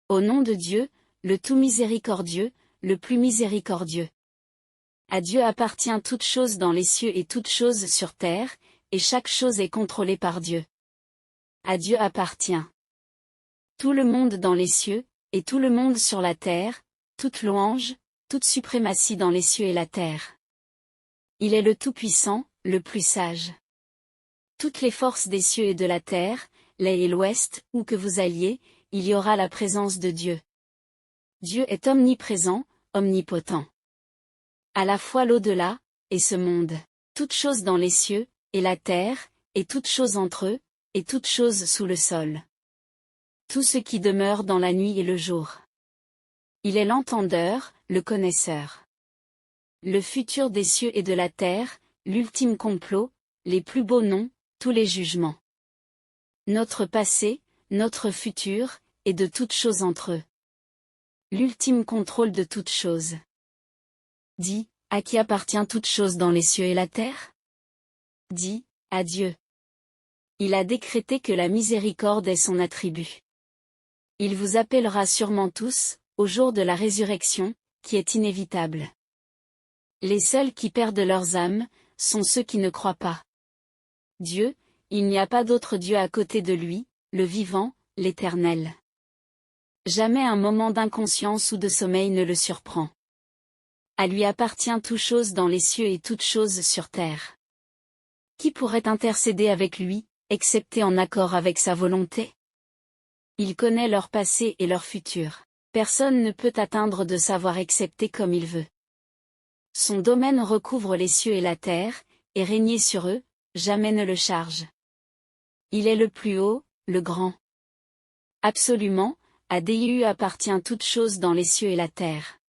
Au nom de Dieu, le tout miséricordieux, le plus miséricordieux. À Dieu appartient toute chose dans les cieux et toute chose sur terre, et chaque chose est contrôlée par Dieu. À Dieu appartient tout le monde dans les cieux, et tout le monde sur la terre, toute louange, toute suprématie dans les cieux et la terre. Il est le Tout-Puissant, le plus sage. Toutes les forces des cieux et de la terre, l'est et l'ouest, où que vous alliez, il y aura la présence de Dieu. Dieu est omniprésent, omnipotent. À la fois l'au-delà, et ce monde. Toutes choses dans les cieux, et la terre, et toutes choses entre eux, et toutes choses sous le sol. Tout ce qui demeure dans la nuit et le jour. Il est l'entendeur, le connaisseur. Le futur des cieux et de la terre, l'ultime complot, les plus beaux noms, tous les jugements. Notre passé, notre futur, et de toutes choses entre eux. L'ultime contrôle de toutes choses. Dis, à qui appartient toute chose dans les cieux et la terre? Dis, à Dieu. Il a décrété que la miséricorde est son attribut. Il vous appellera sûrement tous, au jour de la résurrection, qui est inévitable. Les seuls qui perdent leurs âmes, sont ceux qui ne croient pas. Dieu, il n'y a pas d'autre Dieu à côté de lui, le vivant, l'Éternel. Jamais un moment d'inconscience ou de sommeil ne le surprend. À lui appartient toute chose dans les cieux et toute chose sur terre. Qui pourrait intercéder avec lui, excepté en accord avec sa volonté? Il connaît leur passé et leur futur. Personne ne peut atteindre de savoir excepté comme il veut. Son domaine recouvre les cieux et la terre, et régner sur eux, jamais ne le charge. Il est le plus haut, le grand. Absolument, à Dieu appartient toute chose dans les cieux et la terre.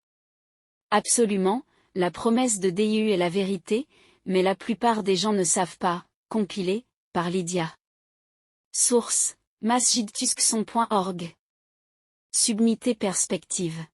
Absolument, la promesse de Dieu est la vérité, mais la plupart des gens ne savent pas. Compilé, par Lydia. Source, masjidtuskson.org. Submité perspective.